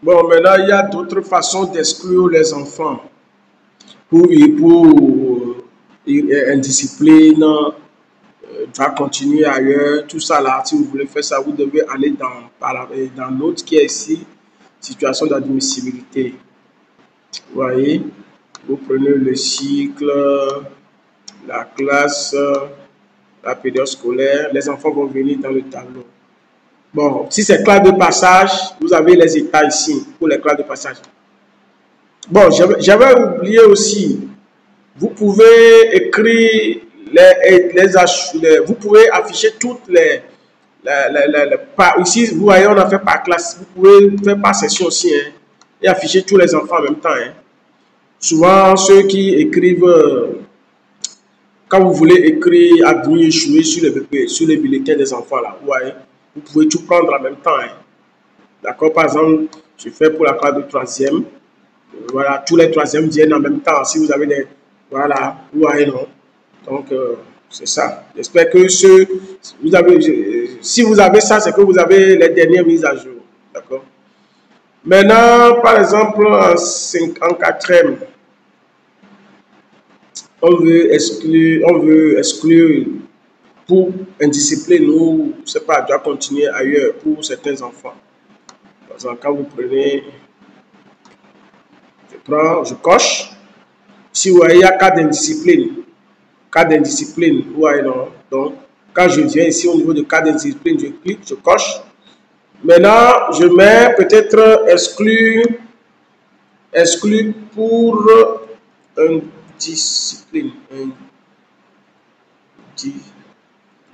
Bon, maintenant, il y a d'autres façons d'exclure les enfants pour indiscipline, doit continuer ailleurs, tout ça là. Si vous voulez faire ça, vous devez aller dans l'autre qui est ici, situation d'admissibilité. Vous voyez, vous prenez le cycle, la classe, la période scolaire, les enfants vont venir dans le tableau. Bon, si c'est classe de passage, vous avez les états ici pour les classes de passage. Bon, j'avais oublié aussi, vous pouvez écrire vous pouvez afficher toutes ici, vous voyez, on a fait par classe, vous pouvez faire par session aussi, hein, et afficher tous les enfants en même temps. Hein. Souvent, ceux qui écrivent, quand vous voulez écrire admis échoué sur les bulletins des enfants, là, vous voyez, vous pouvez tout prendre en même temps. Hein. D'accord, par exemple, je fais pour la classe de troisième. Voilà, tous les troisièmes viennent en même temps. Si vous avez des... Voilà, vous voyez, non. Donc, c'est ça. J'espère que si vous avez ça, c'est que vous avez les dernières mises à jour. D'accord. Maintenant, par exemple, en quatrième, on veut exclure pour indiscipline ou, je ne sais pas, doit continuer ailleurs pour certains enfants. Par exemple, quand vous prenez, je coche. Si vous voyez, il y a cas d'indiscipline. Cas d'indiscipline, vous voyez, non? Donc, quand je viens ici au niveau de cas d'indiscipline, je clique, je coche. Maintenant, je mets peut-être exclu pour indiscipline.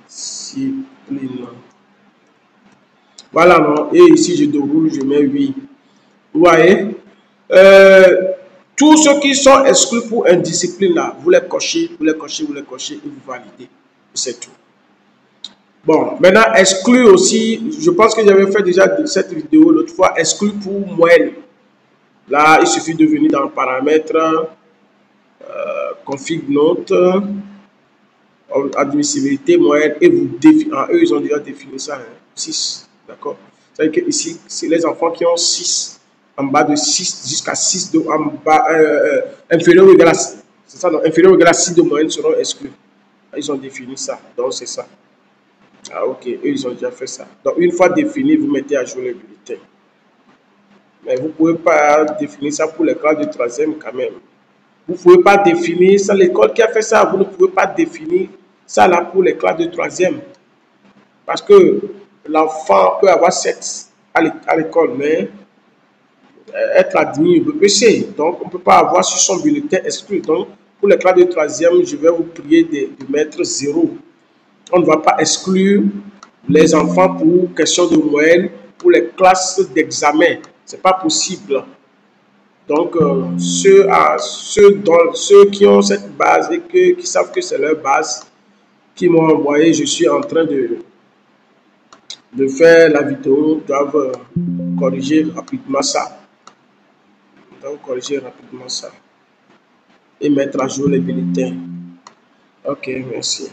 Indiscipline. Voilà, non? Et ici, je déroule, je mets oui. Vous voyez? Tous ceux qui sont exclus pour indiscipline, là, vous les cochez, vous les cochez, vous les cochez et vous validez. C'est tout. Bon, maintenant, exclure aussi, je pense que j'avais fait déjà cette vidéo l'autre fois, exclure pour moyenne. Là, il suffit de venir dans paramètres, config note, admissibilité, moyenne, et vous définissez. Eux, ils ont déjà défini ça, hein, 6. D'accord? C'est-à-dire que ici, c'est les enfants qui ont 6, en bas de 6 jusqu'à 6, en bas, inférieur ou égal à 6. C'est ça, non? Inférieur ou égal à 6 de moyenne seront exclus. Ils ont défini ça. Donc, c'est ça. Ah, ok. Eux, ils ont déjà fait ça. Donc, une fois défini, vous mettez à jour les bulletins. Mais vous ne pouvez pas définir ça pour les classes de troisième quand même. Vous ne pouvez pas définir ça. L'école qui a fait ça, vous ne pouvez pas définir ça là pour les classes de troisième. Parce que l'enfant peut avoir 7 à l'école, mais être admis au BPC. Donc, on ne peut pas avoir sur son bulletin exclu. Donc, pour les classes de troisième, je vais vous prier de mettre 0. On ne va pas exclure les enfants pour question de moyenne pour les classes d'examen. Ce n'est pas possible. Donc, ceux qui ont cette base et qui savent que c'est leur base, qui m'ont envoyé, je suis en train de faire la vidéo, doivent corriger rapidement ça. Donc, corriger rapidement ça. Et mettre à jour les bulletins. Ok, merci.